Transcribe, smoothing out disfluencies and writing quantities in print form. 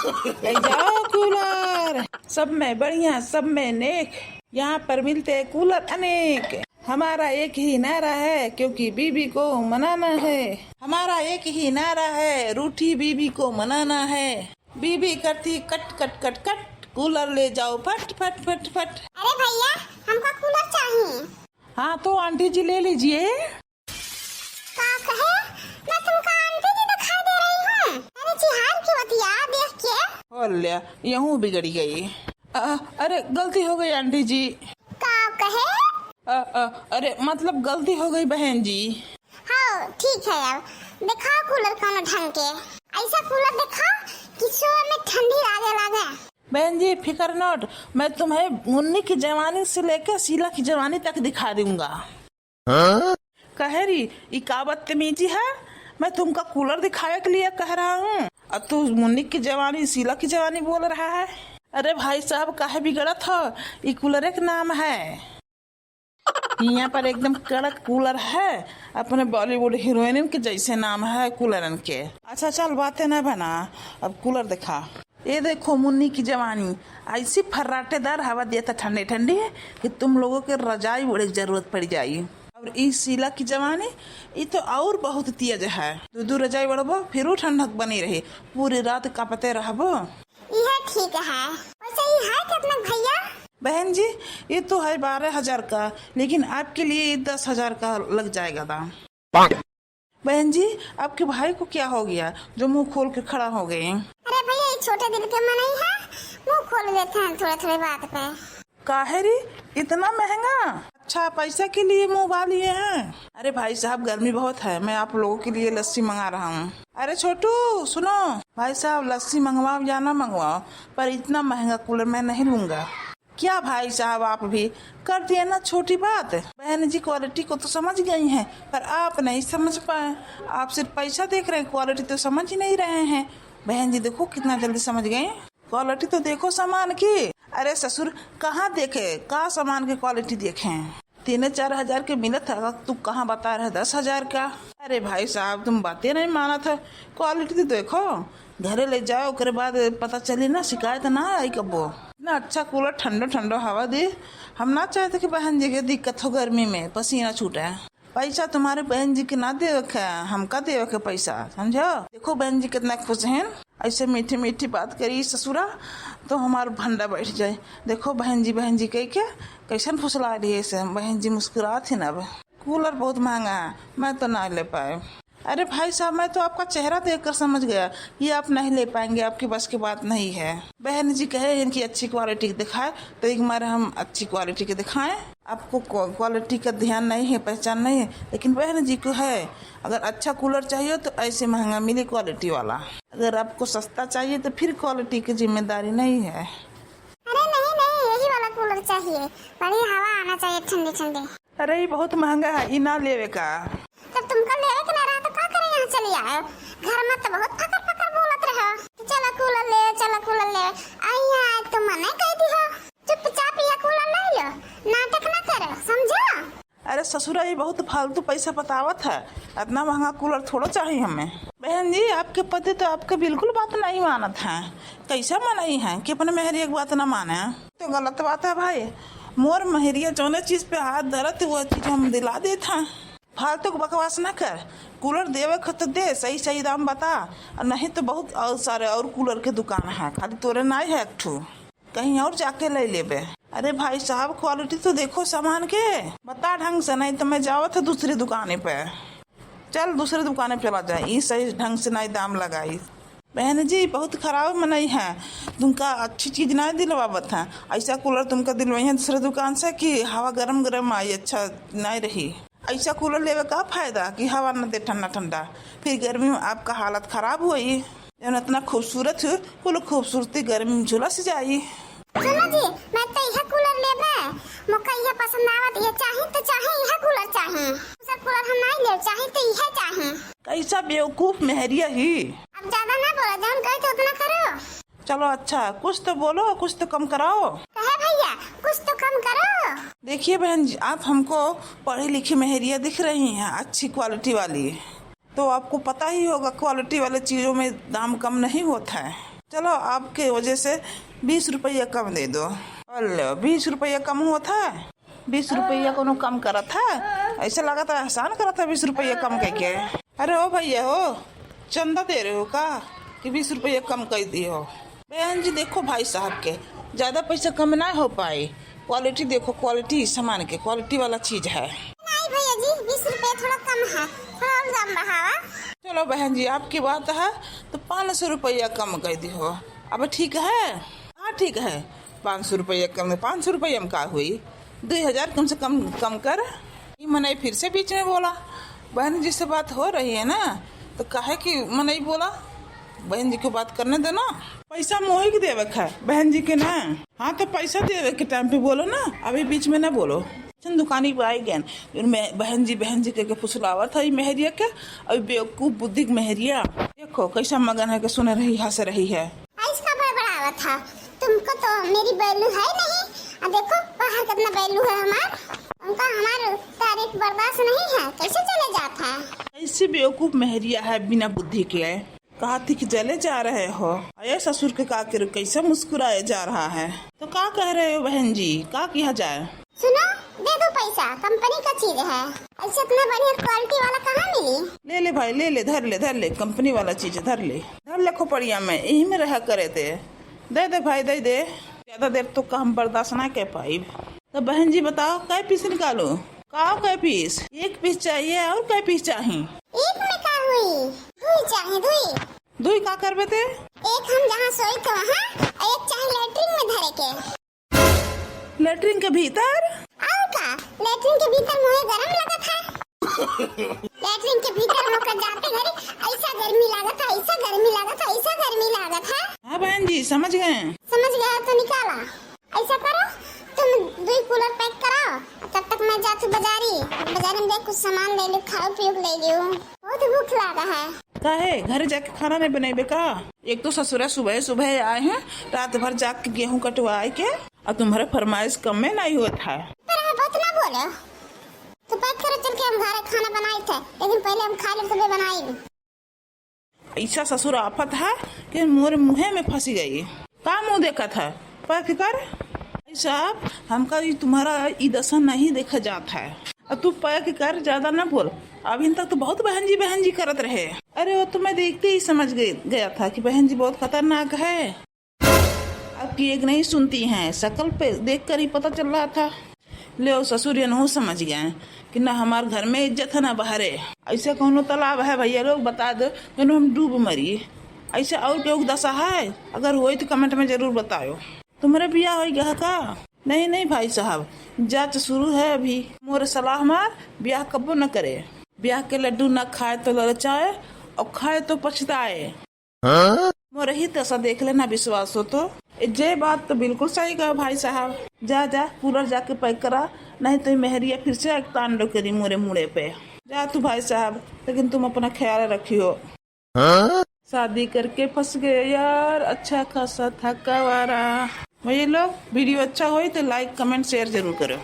ले जाओ कूलर, सब में बढ़िया, सब में नेक, यहाँ पर मिलते कूलर अनेक। हमारा एक ही नारा है क्योंकि बीबी को मनाना है। हमारा एक ही नारा है, रूठी बीबी को मनाना है। बीबी करती cut cut cut cut, cooler ले जाओ फट फट फट फट। अरे भैया हमको कूलर चाहिए। हाँ तो आंटी जी ले लीजिए। का कहे मैं तुमको आंटी जी दिखाई दे रही हूँ। अरे चिहान की बतिया देख के और लिया यूं बिगड़ी गई। अरे गलती हो गई आंटी जी। का कहे अरे मतलब गलती हो गई बहन जी। हाँ ठीक है, अब दिखाओ कूलर कौन ढंग के। ऐसा कूलर दिखाओ कि सुबह में ठंडी लागे। बहन जी फिकर नॉट, मैं तुम्हें मुन्नी की जवानी से लेकर शीला की जवानी तक दिखा दूंगा। कह रही ये का बदतमीजी है, मैं तुमका कूलर दिखाने के लिए कह रहा हूँ अब तू मुन्नी की जवानी शीला की जवानी बोल रहा है। अरे भाई साहब काहे बिगड़त हो, ये कूलर एक नाम है। यहाँ पर एकदम कड़क कूलर है, अपने बॉलीवुड हीरोइन के जैसे नाम है कूलरन के। अच्छा चल बातें न बना, अब कूलर दिखा। ये देखो मुन्नी की जवानी, ऐसी फर्राटेदार हवा देता ठंडे ठंडी कि तुम लोगों के रजाई ओढ़े की जरूरत पड़ जाई। और इस शीला की जवानी ये तो और बहुत तेज है, दो रजाई ओढ़बो फिर ठंडक बनी रही, पूरी रात कांपते रहबो। यह ठीक है। वैसे ये है कितना भैया? बहन जी ये तो है 12,000 का, लेकिन आपके लिए 10,000 का लग जाएगा दाम। बहन जी आपके भाई को क्या हो गया जो मुंह खोल के खड़ा हो गए? अरे भैया ये छोटे दिल के मन ही है, मुंह खोल देते हैं थोड़े थोड़े बात पे। काहेरी इतना महंगा? अच्छा पैसा के लिए मुंह उगा लिए हैं? अरे भाई साहब गर्मी बहुत है, मैं आप लोगों के लिए लस्सी मंगा रहा हूँ। अरे छोटू सुनो, भाई साहब लस्सी मंगवाओ या ना मंगवाओ, पर इतना महंगा कूलर मैं नहीं लूंगा। क्या भाई साहब आप भी कर दिए ना छोटी बात। बहन जी क्वालिटी को तो समझ गई हैं, पर आप नहीं समझ पाए, आप सिर्फ पैसा देख रहे हैं, क्वालिटी तो समझ ही नहीं रहे हैं। बहन जी देखो कितना जल्दी समझ गए, क्वालिटी तो देखो सामान की। अरे ससुर कहाँ देखे, कहाँ सामान की क्वालिटी देखे? 3-4 हजार के मिलत है, तू कहाँ बता रहे 10,000 का? अरे भाई साहब तुम बातें नहीं माना था, क्वालिटी तो देखो, घरे ले जाओ उसके बाद पता चली ना, शिकायत ना आई कबो। इतना अच्छा कूलर ठंडो ठंडो हवा दे, हम ना चाहते कि बहन जी के दिक्कत हो गर्मी में पसीना छूटे। पैसा तुम्हारे बहन जी के ना दे रखे, हमका दे रखे पैसा, समझो। देखो बहन जी कितना खुश हैं, ऐसे मीठी मीठी बात करी ससुरा तो हमारा भंडा बैठ जाए। देखो बहन जी कह के कैसन फुसला रही है, बहन जी मुस्कुरा थी ना। अब कूलर बहुत महंगा है, मैं तो ना ले पाए। अरे भाई साहब मैं तो आपका चेहरा देखकर समझ गया ये आप नहीं ले पाएंगे, आपके बस की बात नहीं है। बहन जी कहे इनकी अच्छी क्वालिटी दिखाए तो एक बार हम अच्छी क्वालिटी के दिखाएं। आपको क्वालिटी का ध्यान नहीं है, पहचान नहीं है, लेकिन बहन जी को है। अगर अच्छा कूलर चाहिए तो ऐसे महंगा मिले क्वालिटी वाला, अगर आपको सस्ता चाहिए तो फिर क्वालिटी की जिम्मेदारी नहीं है। अरे नहीं यही वाला कूलर चाहिए, बड़ी हवा आना चाहिए ठंडी ठंडी। अरे ये बहुत महंगा है, ये ना लेवे का। तब तुमको लेवे के ना रहा तो क्या करे, यहाँ चली आए घर में तो बहुत फकर फकर बोलत रहो। चलो कूलर ले आई है तो मना कह दी हो, चुपचाप ये कूलर ले लो, नाटक ना करो समझो। अरे ससुरा ये बहुत फालतू पैसा बतावत है, इतना महंगा कूलर थोड़ा चाहिए हमें। बहन जी आपके पति तो आपके बिल्कुल बात नहीं मानत है, कैसा मनाई है कि अपने मेहरिया की बात न माने, तो गलत बात है भाई। मोर मेहरिया जो चीज पे हाथ धरत वो चीज हम दिला देते हैं। फालतू को बकवास न कर, कूलर देवे खत दे, सही दाम बता, और नहीं तो बहुत और सारे और कूलर के दुकान है, खाली तोरे नहीं है एक ठू, कहीं और जाके ले लेबे। अरे भाई साहब क्वालिटी तो देखो सामान के, बता ढंग से, नहीं तो मैं जाओ था दूसरी दुकान पे। चल दूसरी दुकान पे चला जाए, ये सही ढंग से नहीं दाम लगाई। बहन जी बहुत खराब मनाई है, तुमका अच्छी चीज नहीं दिलवावत है। ऐसा कूलर तुमका दिलवाई है दूसरे दुकान से कि हवा गरम आई, अच्छा नहीं रही। ऐसा कूलर लेवे का फायदा कि हवा न दे ठंडा ठंडा, फिर गर्मी में आपका हालत खराब हुई। इतना खूबसूरत है कुल खूबसूरती गर्मी में झुलस जाई। सुनो जी मैं तो यह कूलर लेबे, मोका यह पसंद आवत, ये चाहे तो चाहे यह कूलर चाहे, दूसरा कूलर हम नहीं ले, चाहे तो यह चाहे। कैसा बेवकूफ मेहरिया ही। अब ज्यादा ना बोलो, जौन कहे तो उतना करो। चलो अच्छा कुछ तो बोलो, कुछ तो कम कराओ। कहे भैया कुछ तो कम करो। देखिए बहन जी आप हमको पढ़ी लिखी मेहरिया दिख रही हैं, अच्छी क्वालिटी वाली, तो आपको पता ही होगा क्वालिटी वाले चीजों में दाम कम नहीं होता है। चलो आपके वजह से 20 रुपया कम दे दो। अल्ले 20 रुपया कम हुआ था, 20 रुपया को कम करा था, ऐसा लगा था एहसान करा था 20 रुपया कम करके। अरे ओ भैया हो, चंदा दे रहे हो का कि 20 रुपया कम कर दी हो? बहन जी देखो भाई साहब के ज्यादा पैसा कम ना हो पाए, क्वालिटी देखो, क्वालिटी सामान के क्वालिटी वाला चीज है। नहीं भैया जी 20 रुपए थोड़ा कम है, थोड़ा और दाम बढ़ावा। चलो बहन जी आपकी बात है तो 500 रुपया कम कर दी हो। अब ठीक है, हाँ ठीक है, 500 रुपया कम, 500 रुपया में का हुई, 2000 कम से कम कर। ये मनई फिर से बीच में बोला, बहन जी से बात हो रही है ना तो काहे कि मनई बोला, बहन जी को बात करने दो ना। पैसा मोही के देवे है बहन जी के ना, हाँ तो पैसा देवे के टाइम पे बोलो ना, अभी बीच में ना बोलो। दुकानी पे आई गए बहन जी के फुसलावा था मेहरिया के, अभी बेवकूफ बुद्धि मेहरिया देखो कैसा मगन है के सुन रही हंस रही है। इसका बड़बड़ावा था, तुमको तो मेरी वैल्यू है नहीं। अब देखो बाहर कितना वैल्यू है उनका हमारे तारीफ बर्दाश्त नहीं है, कैसे चले जाता है। ऐसी बेवकूफ मेहरिया है बिना बुद्धि के, कहा थी कि चले जा रहे हो, अरे ससुर के काके कैसे मुस्कुराए जा रहा है। तो क्या कह रहे हो बहन जी, क्या किया जाए? सुनो दे दो पैसा, कंपनी का चीज है, ऐसे इतना बढ़िया क्वालिटी वाला कहाँ मिली। ले ले भाई ले ले, धर ले कंपनी वाला चीज धर ले खोपड़िया में, यही में रहा करे थे, दे भाई दे, ज्यादा देर तो हम बर्दाश्त ना कर पाई। तो बहन जी बताओ कै पीस निकालो, कै पीस? 1 पीस चाहिए और कै पीस चाहिए? एक में का हुई, दुई चाहिए, दुई का करबे थे? एक हम जहाँ सोई थे वहाँ, एक चाहिए लेटरिन में धरे के। लेटरिन के भीतर? और का लेटरिन के भीतर मुझे गरम लगा था। लेटरिन के भीतर होकर जाते घरे ऐसा गर्मी लगा था, ऐसा गर्मी लगा था, ऐसा गर्मी लगा था। हाँ बहन जी समझ गए तो निकाला। ऐसा करो तुम 2 कूलर पैक कराओ, तब तक मैं जाती बाजार में देख कुछ सामान ले लूं, खाओ पियो ले लूं, बहुत भूख लगा है। काहे घर जाके खाना नहीं बनेबे का? एक तो ससुरा सुबह आए हैं, रात भर जाग के गेहूं कटवाए के, और तुम्हारे फरमाइश कम में नहीं हुआ था। पर हमें बात ना बोलो, तो पैक करो चल के, हम घर खाना बनाए थे, लेकिन पहले हम खा ले तब बनाई। ऐसा ससुर आफत है कि मोरे मुँह में फंसी गई, का मुँह देखा था, पैक कर। साहब हमका तुम्हारा ई दशा नहीं देखा जाता है, अब तू पैक कर, ज्यादा ना बोल। अभी तक तो बहुत बहन जी करत रहे। अरे वो तो मैं देखते ही समझ गया था कि बहन जी बहुत खतरनाक है, अब की एक नहीं सुनती हैं, शकल पे देख कर ही पता चल रहा था। ले ससुर नहीं समझ गए कि ना हमारे घर में इज्जत है ना बाहरे। ऐसे कौन तालाब है भैया लोग बता दो, हम डूब मरी। ऐसे और क्यों दशा है, अगर हो तो कमेंट में जरूर बताओ। तुम्हारे ब्याह हो गया का? नहीं भाई साहब, जांच शुरू है अभी। मोरे सलाह मार ब्याह कबो न करे, ब्याह के लड्डू न खाए तो ललचाए और खाए तो पछताए। मोरे ही तैसा देख लेना, विश्वास हो तो। ये बात तो बिल्कुल सही कहा भाई साहब, जा कूलर जाके पैक करा, नहीं तो मेहरिया फिर से एक तांडव करी मोरे मुड़े पे। जा तू भाई साहब, लेकिन तुम अपना ख्याल रखियो। शादी करके फंस गए यार, अच्छा खासा था कवारा। भैया लोग वीडियो अच्छा हो तो लाइक कमेंट शेयर जरूर करो।